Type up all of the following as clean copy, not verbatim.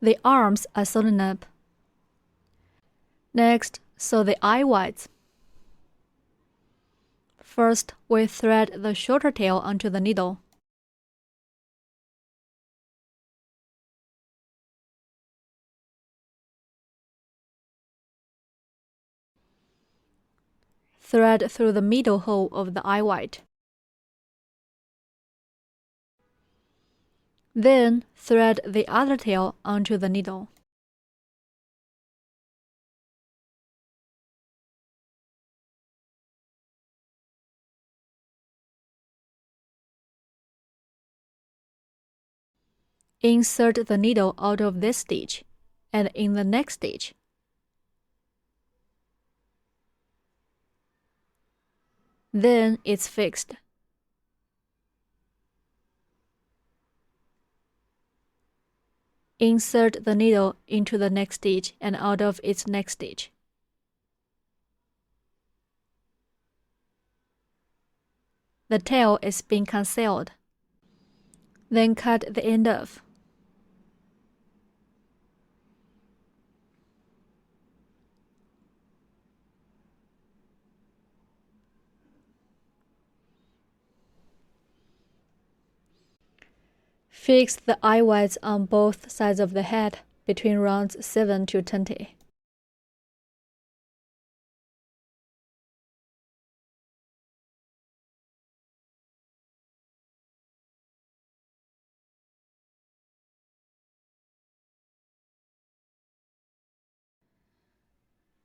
The arms are sewn up. Next, sew the eye whites. First, we thread the shorter tail onto the needle. Thread through the middle hole of the eye white. Then, thread the other tail onto the needle. Insert the needle out of this stitch and in the next stitch. Then it's fixed. Insert the needle into the next stitch and out of its next stitch. The tail is being concealed. Then cut the end off. Fix the eye whites on both sides of the head between rounds 7 to 20.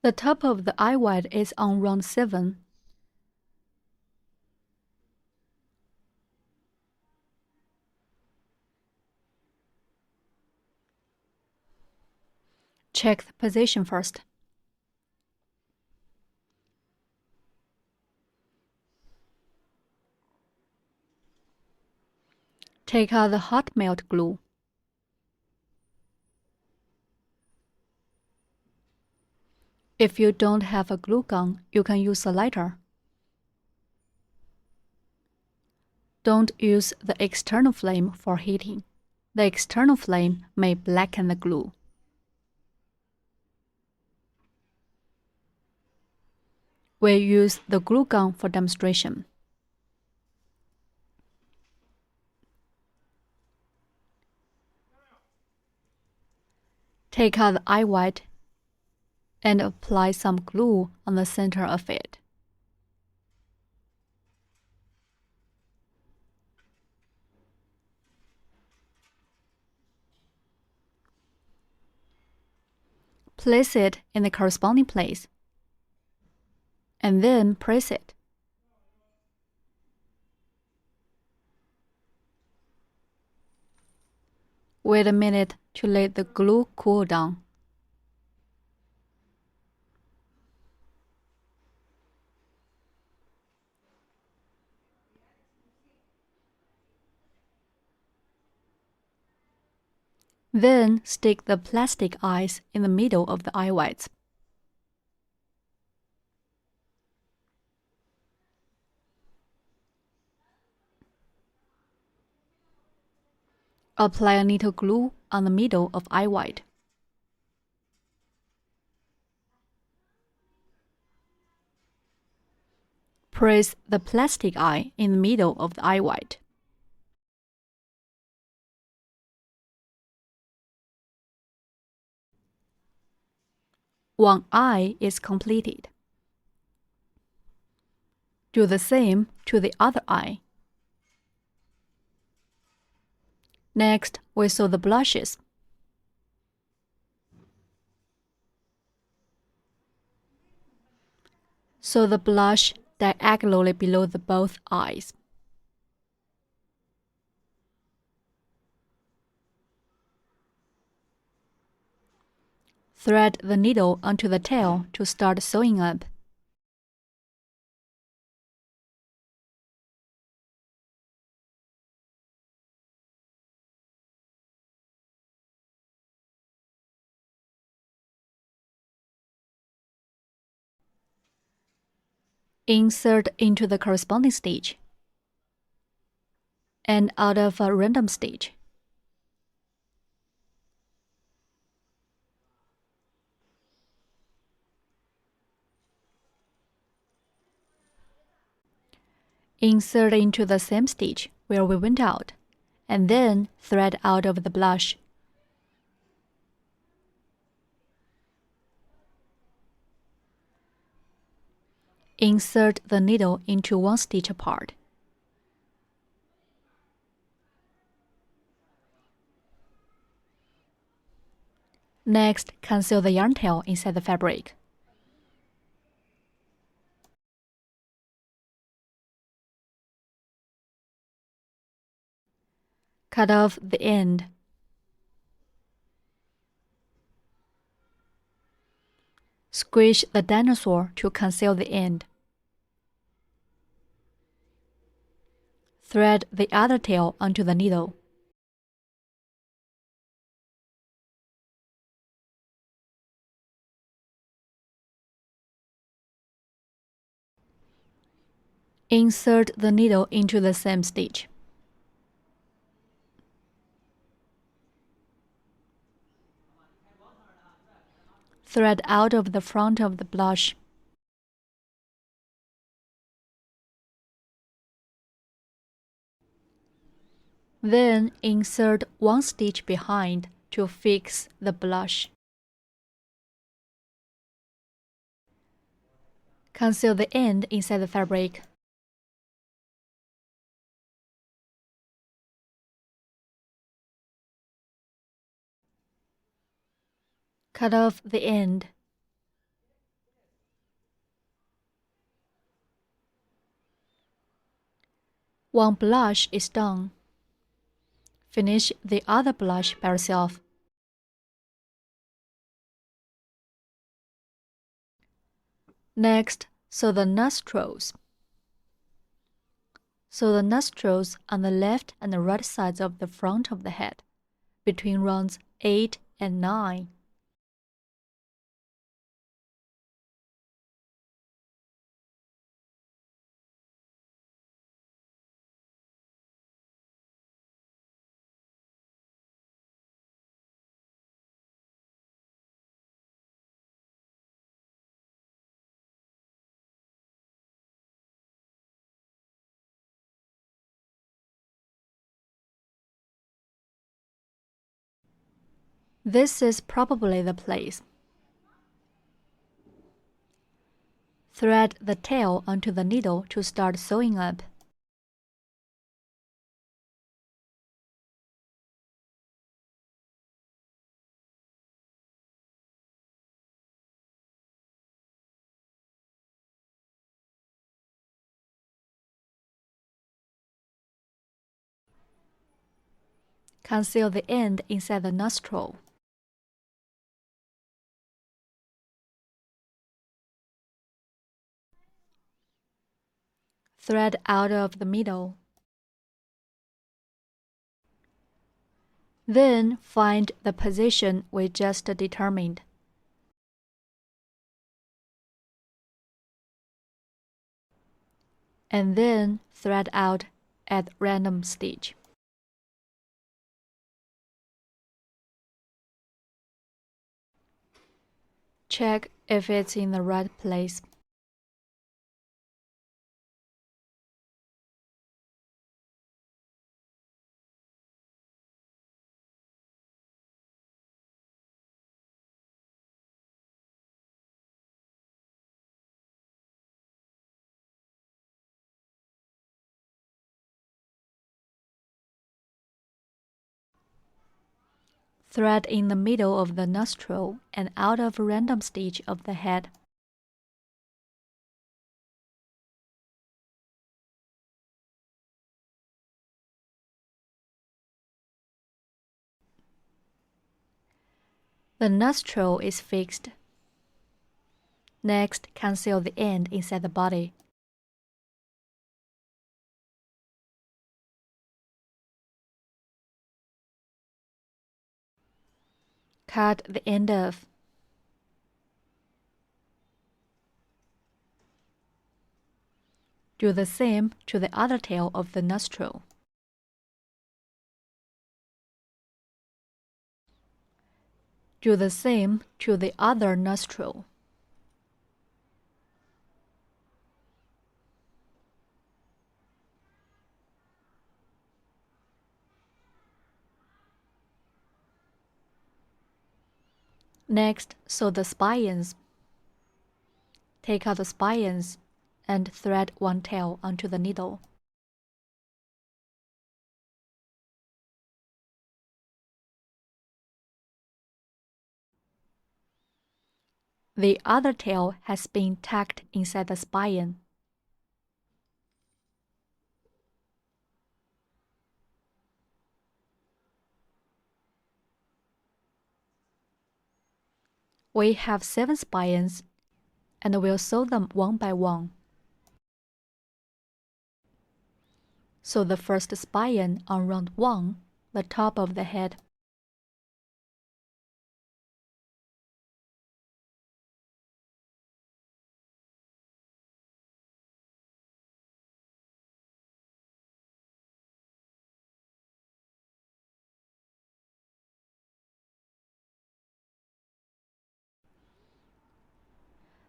The top of the eye white is on round 7. Check the position first. Take out the hot melt glue. If you don't have a glue gun, you can use a lighter. Don't use the external flame for heating. The external flame may blacken the glue. We use the glue gun for demonstration. Take out the eye white and apply some glue on the center of it. Place it in the corresponding place, and then press it. Wait a minute to let the glue cool down. Then stick the plastic eyes in the middle of the eye whites. Apply a little glue on the middle of eye white. Press the plastic eye in the middle of the eye white. One eye is completed. Do the same to the other eye. Next, we sew the blushes. Sew the blush diagonally below the both eyes. Thread the needle onto the tail to start sewing up. Insert into the corresponding stitch and out of a random stitch. Insert into the same stitch where we went out, and then thread out of the blush. Insert the needle into one stitch apart. Next, conceal the yarn tail inside the fabric. Cut off the end. Squish the dinosaur to conceal the end. Thread the other tail onto the needle. Insert the needle into the same stitch. Thread out of the front of the blush. Then insert one stitch behind to fix the blush. Conceal the end inside the fabric. Cut off the end. One blush is done. Finish the other blush by yourself. Next, sew the nostrils. Sew the nostrils on the left and the right sides of the front of the head, between rounds 8 and 9. This is probably the place. Thread the tail onto the needle to start sewing up. Conceal the end inside the nostril. Thread out of the middle. Then find the position we just determined. And then thread out at random stitch. Check if it's in the right place. Thread in the middle of the nostril and out of random stitch of the head. The nostril is fixed. Next, conceal the end inside the body. Cut the end off. Do the same to the other tail of the nostril. Do the same to the other nostril. Next, sew the spines. Take out the spines and thread one tail onto the needle. The other tail has been tacked inside the spine. We have 7 spines, and we'll sew them one by one. Sew the first spine on round 1, the top of the head.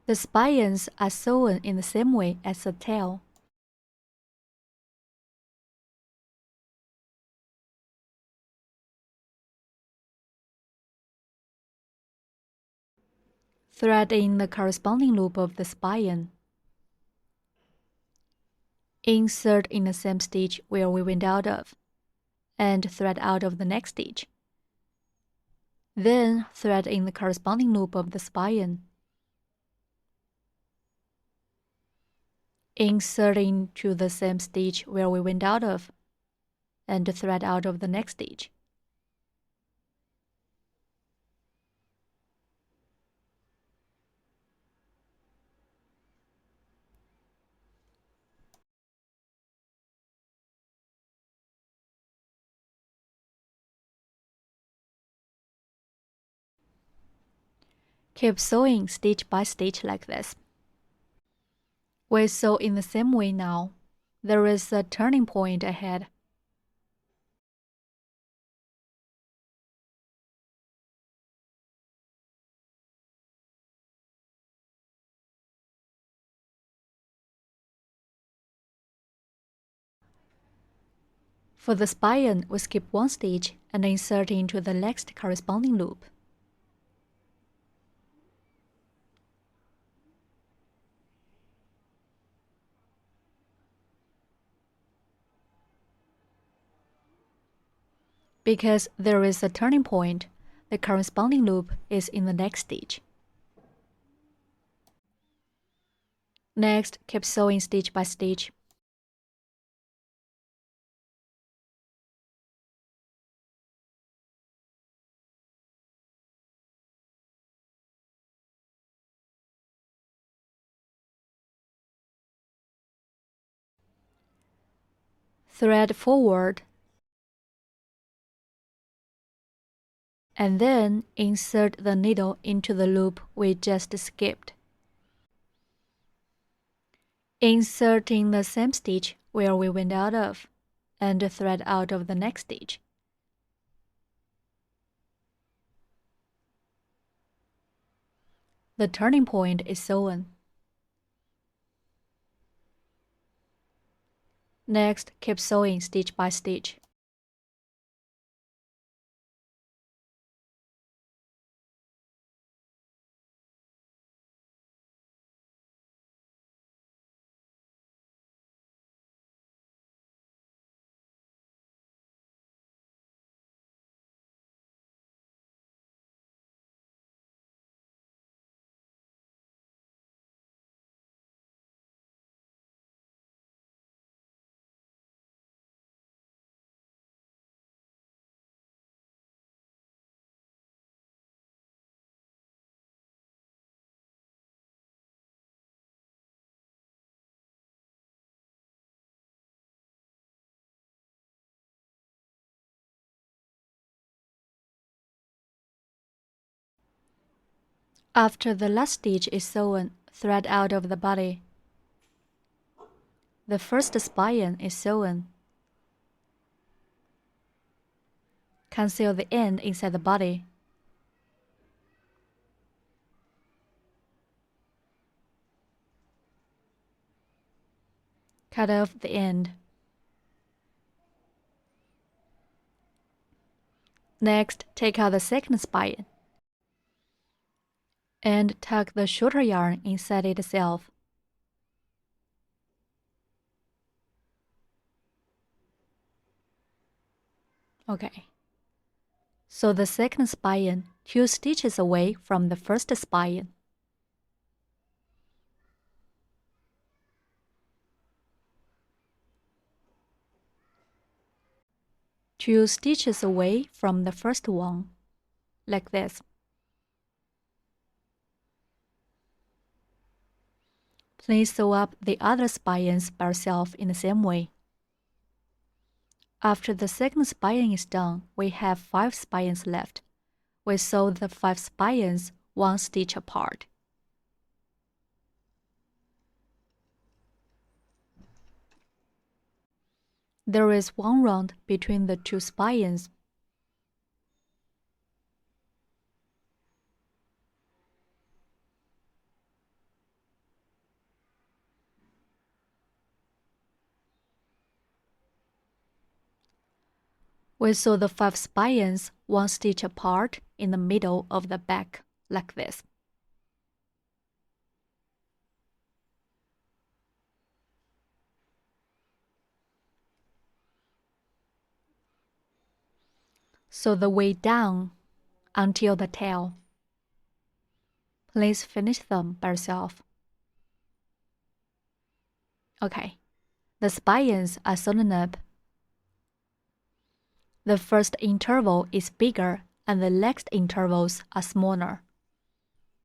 The spines are sewn in the same way as the tail. Thread in the corresponding loop of the spine. Insert in the same stitch where we went out of, and thread out of the next stitch. Then thread in the corresponding loop of the spine. Insert into the same stitch where we went out of, and thread out of the next stitch. Keep sewing stitch by stitch like this. We sew in the same way now. There is a turning point ahead. For the spine, we skip one stitch and insert into the next corresponding loop. Because there is a turning point, the corresponding loop is in the next stitch. Next, keep sewing stitch by stitch. Thread forward, and then insert the needle into the loop we just skipped. Insert in the same stitch where we went out of, and thread out of the next stitch. The turning point is sewn. Next, keep sewing stitch by stitch. After the last stitch is sewn, thread out of the body. The first spine is sewn. Conceal the end inside the body. Cut off the end. Next, take out the second spine. and tuck the shorter yarn inside itself. Okay. So the second spine 2 stitches away from the first spine. Two stitches away from the first one, like this. Please sew up the other spines by yourself in the same way. After the second spine is done, we have 5 spines left. We sew the 5 spines 1 stitch apart. There is 1 round between the 2 spines. We sew the 5 spines 1 stitch apart in the middle of the back, like this. Sew the way down until the tail. Please finish them by yourself. Okay, the spines are sewn up. The first interval is bigger and the next intervals are smaller.